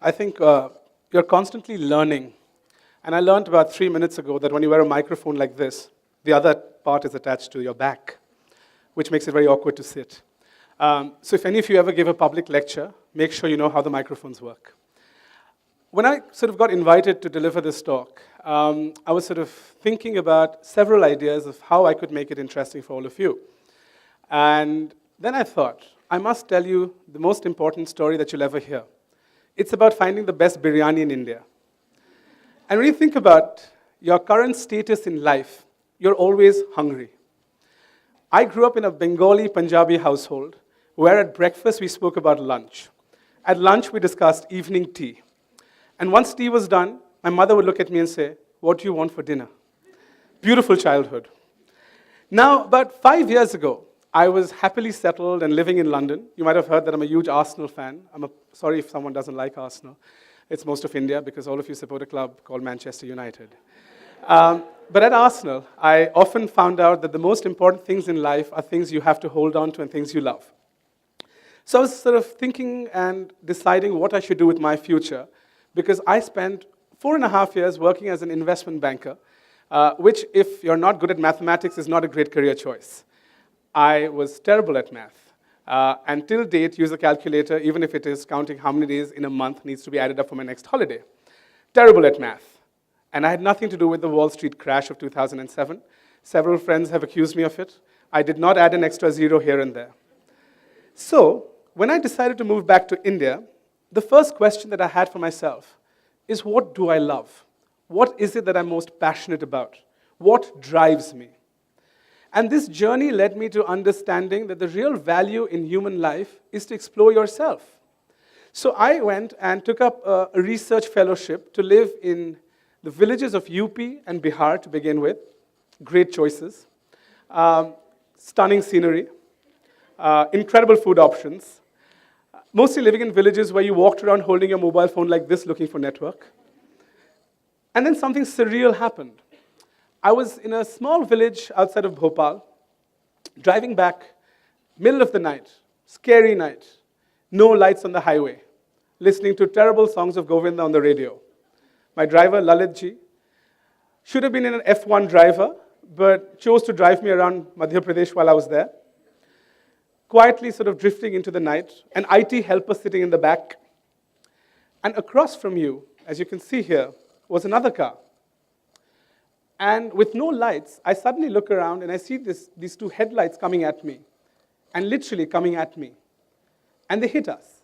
I think you're constantly learning. And I learned about 3 minutes ago that when you wear a microphone like this, the other part is attached to your back, which makes it very awkward to sit. So if any of you ever give a public lecture, make sure you know how the microphones work. When I sort of got invited to deliver this talk, I was sort of thinking about several ideas of how I could make it interesting for all of you. And then I thought, I must tell you the most important story that you'll ever hear. It's about finding the best biryani in India. And when you think about your current status in life, you're always hungry. I grew up in a Bengali Punjabi household where at breakfast we spoke about lunch. At lunch we discussed evening tea. And once tea was done, my mother would look at me and say, "What do you want for dinner?" Beautiful childhood. Now, about 5 years ago, I was happily settled and living in London. You might have heard that I'm a huge Arsenal fan. Sorry if someone doesn't like Arsenal. It's most of India because all of you support a club called Manchester United. But at Arsenal, I often found out that the most important things in life are things you have to hold on to and things you love. So I was sort of thinking and deciding what I should do with my future because I spent 4.5 years working as an investment banker, which, if you're not good at mathematics, is not a great career choice. I was terrible at math. And till date, use a calculator, even if it is counting how many days in a month needs to be added up for my next holiday. Terrible at math. And I had nothing to do with the Wall Street crash of 2007. Several friends have accused me of it. I did not add an extra zero here and there. So when I decided to move back to India, the first question that I had for myself is, what do I love? What is it that I'm most passionate about? What drives me? And this journey led me to understanding that the real value in human life is to explore yourself. So I went and took up a research fellowship to live in the villages of UP and Bihar to begin with. Great choices. Stunning scenery. Incredible food options. Mostly living in villages where you walked around holding your mobile phone like this looking for network. And then something surreal happened. I was in a small village outside of Bhopal, driving back, middle of the night, scary night, no lights on the highway, listening to terrible songs of Govinda on the radio. My driver, Lalitji, should have been an F1 driver, but chose to drive me around Madhya Pradesh while I was there. Quietly sort of drifting into the night, an IT helper sitting in the back. And across from you, as you can see here, was another car. And with no lights, I suddenly look around and I see these two headlights coming at me, and literally coming at me. And they hit us.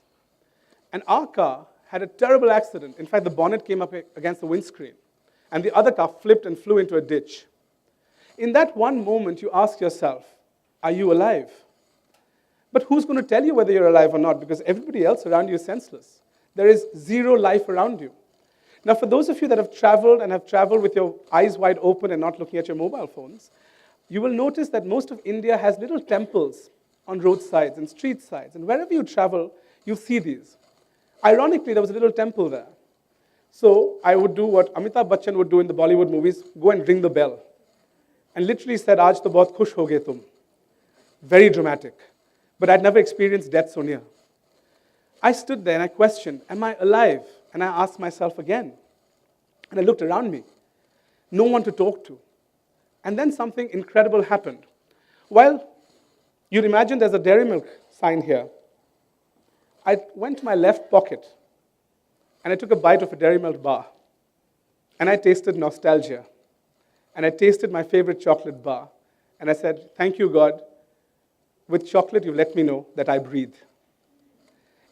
And our car had a terrible accident. In fact, the bonnet came up against the windscreen, and the other car flipped and flew into a ditch. In that one moment, you ask yourself, are you alive? But who's going to tell you whether you're alive or not? Because everybody else around you is senseless. There is zero life around you. Now, for those of you that have traveled with your eyes wide open and not looking at your mobile phones, you will notice that most of India has little temples on roadsides and street sides. And wherever you travel, you see these. Ironically, there was a little temple there. So I would do what Amitabh Bachchan would do in the Bollywood movies, go and ring the bell. And literally said, "Aaj to bahut khush ho gaye tum." Very dramatic. But I'd never experienced death so near. I stood there and I questioned, am I alive? And I asked myself again. And I looked around me. No one to talk to. And then something incredible happened. Well, you'd imagine there's a Dairy Milk sign here. I went to my left pocket and I took a bite of a Dairy Milk bar. And I tasted nostalgia. And I tasted my favorite chocolate bar. And I said, thank you, God. With chocolate, you've let me know that I breathe.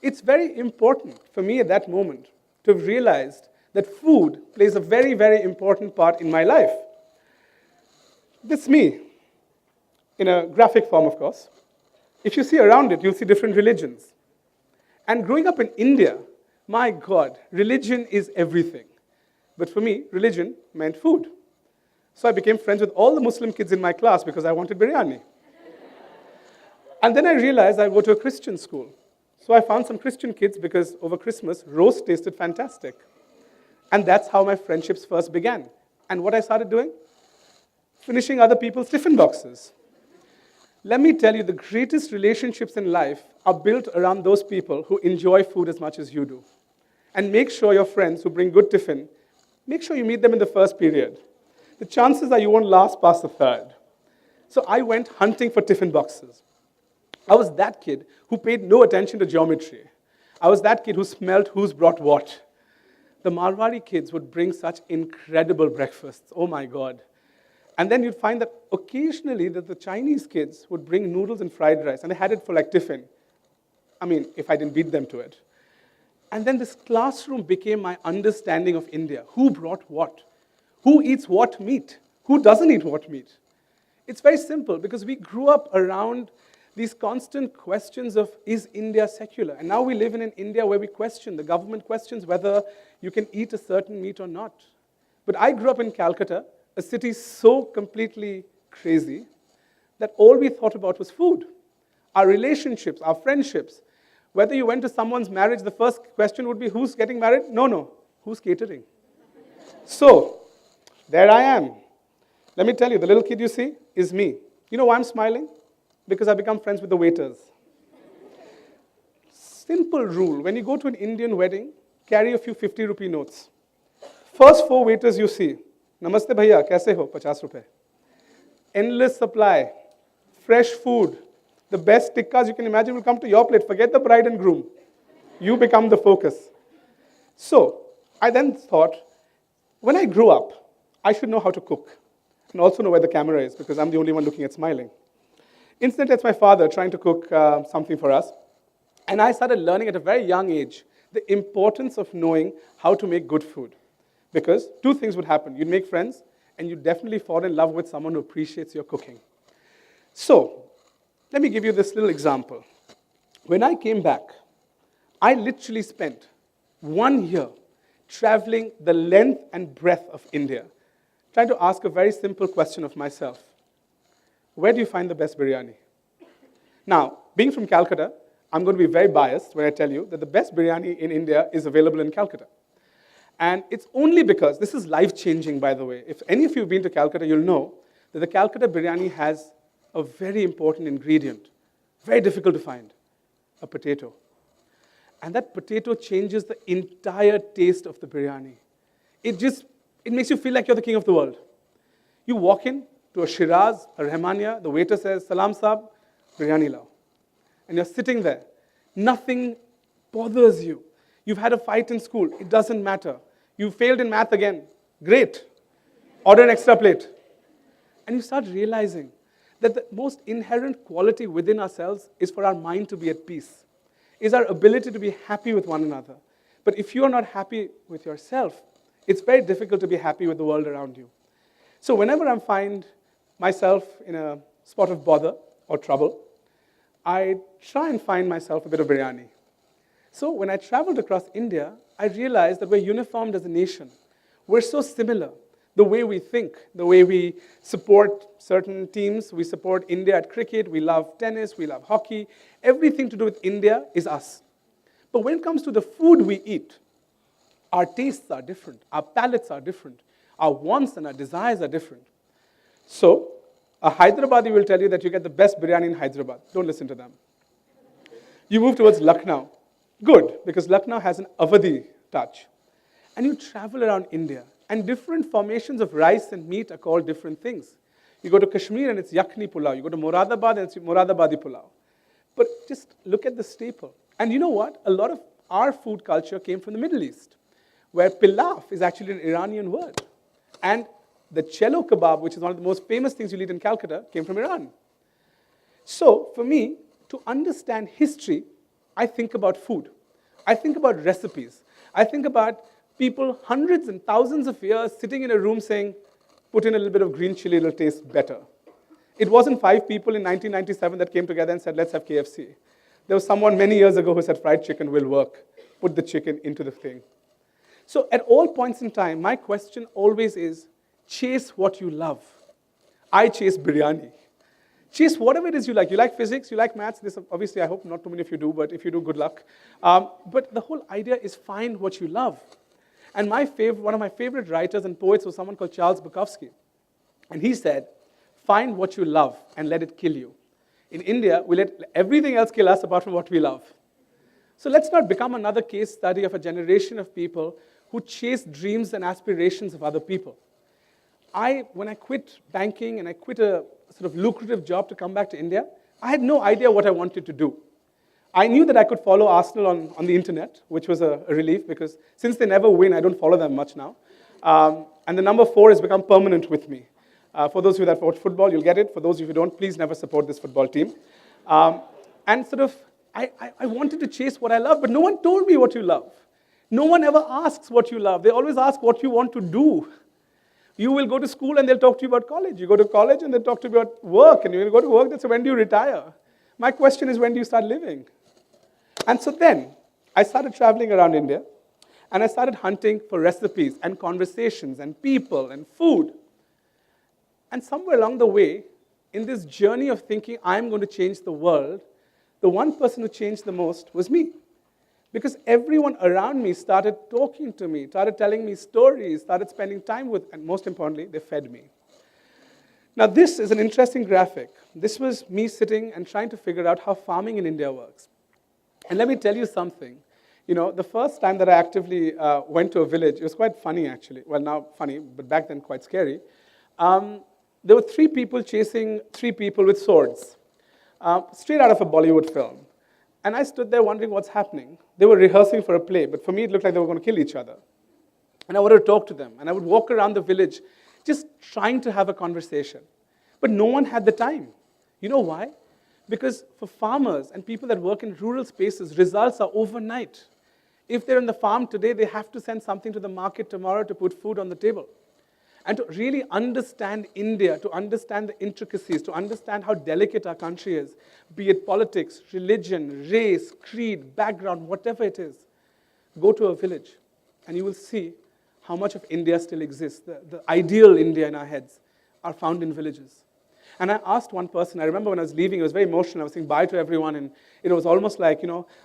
It's very important for me at that moment to have realized that food plays a very, very important part in my life. This is me, in a graphic form, of course. If you see around it, you'll see different religions. And growing up in India, my God, religion is everything. But for me, religion meant food. So I became friends with all the Muslim kids in my class because I wanted biryani. And then I realized I'd go to a Christian school. So I found some Christian kids because over Christmas, roast tasted fantastic. And that's how my friendships first began. And what I started doing? Finishing other people's tiffin boxes. Let me tell you, the greatest relationships in life are built around those people who enjoy food as much as you do. and make sure your friends who bring good tiffin, make sure you meet them in the first period. The chances are you won't last past the third. So I went hunting for tiffin boxes. I was that kid who paid no attention to geometry. I was that kid who smelled who's brought what. The Marwari kids would bring such incredible breakfasts. Oh my God. And then you'd find that occasionally that the Chinese kids would bring noodles and fried rice, and they had it for like tiffin. I mean, if I didn't beat them to it. And then this classroom became my understanding of India. Who brought what? Who eats what meat? Who doesn't eat what meat? It's very simple, because we grew up around these constant questions of, is India secular? And now we live in an India where we question, the government questions whether you can eat a certain meat or not. But I grew up in Calcutta, a city so completely crazy that all we thought about was food. Our relationships, our friendships. Whether you went to someone's marriage, the first question would be, who's getting married? No. Who's catering? So, there I am. Let me tell you, the little kid you see is me. You know why I'm smiling? Because I become friends with the waiters. Simple rule, when you go to an Indian wedding, carry a few 50 rupee notes. First 4 waiters you see, Namaste bhaiya, kaise ho? 50 rupees. Endless supply, fresh food, the best tikkas you can imagine will come to your plate. Forget the bride and groom. You become the focus. So, I then thought, when I grew up, I should know how to cook. And also know where the camera is, because I'm the only one looking at smiling. Incidentally, it's my father trying to cook something for us. And I started learning at a very young age the importance of knowing how to make good food. Because 2 things would happen. You'd make friends, and you'd definitely fall in love with someone who appreciates your cooking. So, let me give you this little example. When I came back, I literally spent 1 year traveling the length and breadth of India, trying to ask a very simple question of myself. Where do you find the best biryani? Now, being from Calcutta, I'm going to be very biased when I tell you that the best biryani in India is available in Calcutta. And it's only because, this is life-changing, by the way. If any of you have been to Calcutta, you'll know that the Calcutta biryani has a very important ingredient, very difficult to find, a potato. And that potato changes the entire taste of the biryani. It makes you feel like you're the king of the world. You walk in to a Shiraz, a Rahmania, the waiter says, Salam Saab, biryani lao. And you're sitting there. Nothing bothers you. You've had a fight in school. It doesn't matter. You failed in math again. Great. Order an extra plate. And you start realizing that the most inherent quality within ourselves is for our mind to be at peace, is our ability to be happy with one another. But if you are not happy with yourself, it's very difficult to be happy with the world around you. So whenever I find myself in a spot of bother or trouble, I try and find myself a bit of biryani. So when I traveled across India, I realized that we're uniformed as a nation. We're so similar. The way we think, the way we support certain teams, we support India at cricket, we love tennis, we love hockey. Everything to do with India is us. But when it comes to the food we eat, our tastes are different, our palates are different, our wants and our desires are different. So, a Hyderabadi will tell you that you get the best biryani in Hyderabad. Don't listen to them. You move towards Lucknow. Good, because Lucknow has an Awadhi touch. And you travel around India, and different formations of rice and meat are called different things. You go to Kashmir and it's Yakhni pulao. You go to Moradabad and it's Moradabadi pulao. But just look at the staple. And you know what? A lot of our food culture came from the Middle East, where pilaf is actually an Iranian word. And the cello kebab, which is one of the most famous things you'll eat in Calcutta, came from Iran. So, for me, to understand history, I think about food. I think about recipes. I think about people hundreds and thousands of years sitting in a room saying, put in a little bit of green chili, it'll taste better. It wasn't 5 people in 1997 that came together and said, let's have KFC. There was someone many years ago who said, fried chicken will work. Put the chicken into the thing. So at all points in time, my question always is, chase what you love. I chase biryani. Chase whatever it is you like. You like physics, you like maths. This, obviously, I hope not too many of you do, but if you do, good luck. But the whole idea is find what you love. And one of my favorite writers and poets was someone called Charles Bukowski. And he said, find what you love and let it kill you. In India, we let everything else kill us apart from what we love. So let's not become another case study of a generation of people who chase dreams and aspirations of other people. When I quit banking and I quit a sort of lucrative job to come back to India, I had no idea what I wanted to do. I knew that I could follow Arsenal on the internet, which was a relief because since they never win, I don't follow them much now. And the number 4 has become permanent with me. For those of you that watch football, you'll get it. For those of you who don't, please never support this football team. And sort of, I wanted to chase what I love, but no one told me what you love. No one ever asks what you love. They always ask what you want to do. You will go to school and they'll talk to you about college. You go to college and they'll talk to you about work. And you will go to work, that's when do you retire? My question is, when do you start living? And so then, I started traveling around India, and I started hunting for recipes and conversations and people and food. And somewhere along the way, in this journey of thinking I'm going to change the world, the one person who changed the most was me. Because everyone around me started talking to me, started telling me stories, started spending time with, and most importantly, they fed me. Now this is an interesting graphic. This was me sitting and trying to figure out how farming in India works. And let me tell you something. You know, the first time that I actively went to a village, it was quite funny actually. Well, now funny, but back then quite scary. There were 3 people chasing 3 people with swords, straight out of a Bollywood film. And I stood there wondering what's happening. They were rehearsing for a play, but for me it looked like they were going to kill each other. And I wanted to talk to them, and I would walk around the village just trying to have a conversation. But no one had the time. You know why? Because for farmers and people that work in rural spaces, results are overnight. If they're on the farm today, they have to send something to the market tomorrow to put food on the table. And to really understand India, to understand the intricacies, to understand how delicate our country is, be it politics, religion, race, creed, background, whatever it is, go to a village and you will see how much of India still exists. The ideal India in our heads are found in villages. And I asked one person, I remember when I was leaving, it was very emotional. I was saying bye to everyone, and it was almost like,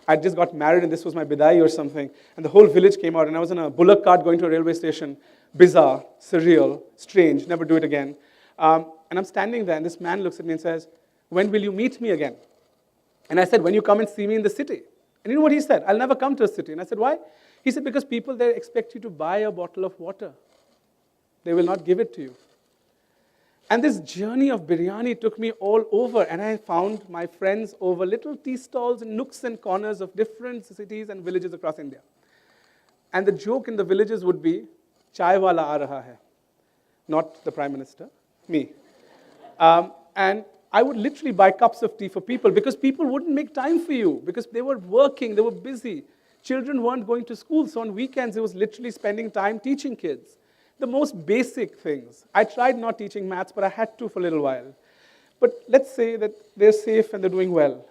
I just got married and this was my bidai or something. And the whole village came out, and I was in a bullock cart going to a railway station. Bizarre, surreal, strange, never do it again. And I'm standing there, and this man looks at me and says, when will you meet me again? And I said, when you come and see me in the city. And you know what he said? I'll never come to a city. And I said, why? He said, because people there expect you to buy a bottle of water. They will not give it to you. And this journey of biryani took me all over, and I found my friends over little tea stalls and nooks and corners of different cities and villages across India. And the joke in the villages would be, chai wala aa raha hai. Not the Prime Minister, me. And I would literally buy cups of tea for people because people wouldn't make time for you because they were working, they were busy. Children weren't going to school, so on weekends it was literally spending time teaching kids. The most basic things. I tried not teaching maths, but I had to for a little while. But let's say that they're safe and they're doing well.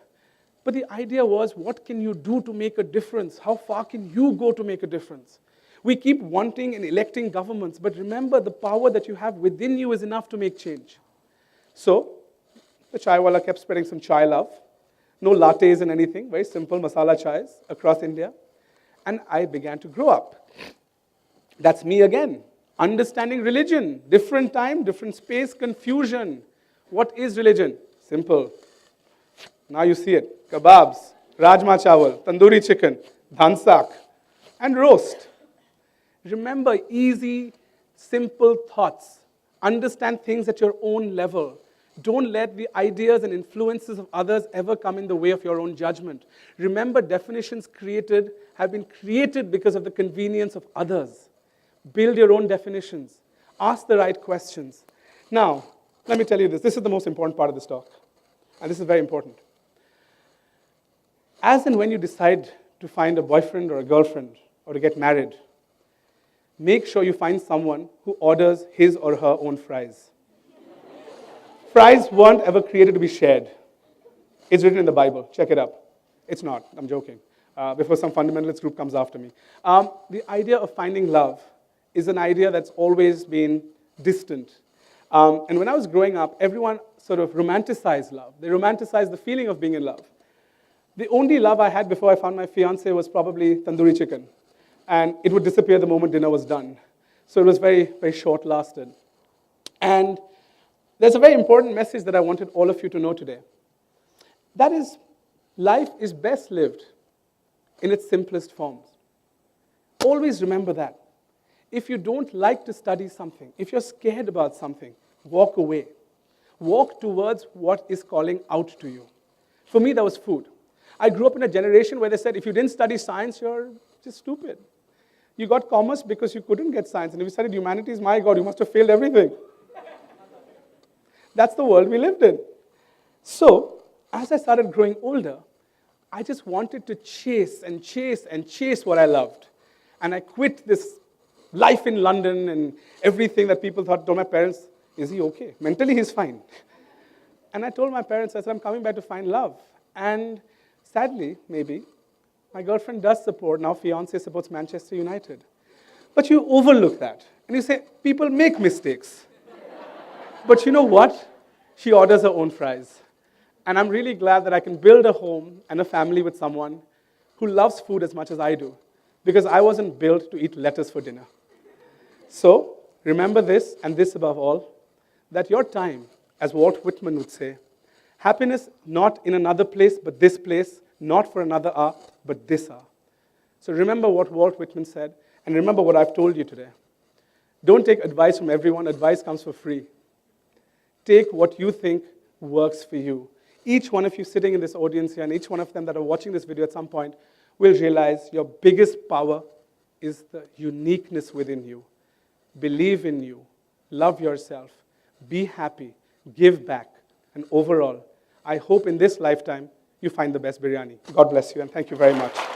But the idea was, what can you do to make a difference? How far can you go to make a difference? We keep wanting and electing governments, but remember the power that you have within you is enough to make change. So, the chai wala kept spreading some chai love. No lattes and anything, very simple masala chais across India. And I began to grow up. That's me again. Understanding religion, different time, different space, confusion. What is religion? Simple. Now you see it. Kebabs, rajma chawal, tandoori chicken, dhansak, and roast. Remember, easy, simple thoughts. Understand things at your own level. Don't let the ideas and influences of others ever come in the way of your own judgment. Remember, definitions have been created because of the convenience of others. Build your own definitions. Ask the right questions. Now, let me tell you this. This is the most important part of this talk. And this is very important. As and when you decide to find a boyfriend or a girlfriend or to get married, make sure you find someone who orders his or her own fries. Fries weren't ever created to be shared. It's written in the Bible. Check it up. It's not. I'm joking. Before some fundamentalist group comes after me. The idea of finding love is an idea that's always been distant. And when I was growing up, everyone sort of romanticized love. They romanticized the feeling of being in love. The only love I had before I found my fiancée was probably tandoori chicken. And it would disappear the moment dinner was done. So it was very, very short-lasted. And there's a very important message that I wanted all of you to know today. That is, life is best lived in its simplest forms. Always remember that. If you don't like to study something, if you're scared about something, walk away. Walk towards what is calling out to you. For me, that was food. I grew up in a generation where they said, if you didn't study science, you're just stupid. You got commerce because you couldn't get science. And if you studied humanities, my God, you must have failed everything. That's the world we lived in. So, as I started growing older, I just wanted to chase and chase and chase what I loved. And I quit this life in London and everything that people thought. Told my parents, is he okay? Mentally, he's fine. And I told my parents, I said, I'm coming back to find love. And sadly, maybe, my girlfriend does support, now fiancé supports Manchester United. But you overlook that. And you say, people make mistakes. But you know what? She orders her own fries. And I'm really glad that I can build a home and a family with someone who loves food as much as I do. Because I wasn't built to eat lettuce for dinner. So, remember this, and this above all, that your time, as Walt Whitman would say, happiness not in another place, but this place, not for another hour, but this hour. So remember what Walt Whitman said, and remember what I've told you today. Don't take advice from everyone. Advice comes for free. Take what you think works for you. Each one of you sitting in this audience here, and each one of them that are watching this video at some point, will realize your biggest power is the uniqueness within you. Believe in you. Love yourself. Be happy. Give back. And overall, I hope in this lifetime, you find the best biryani. God bless you, and thank you very much.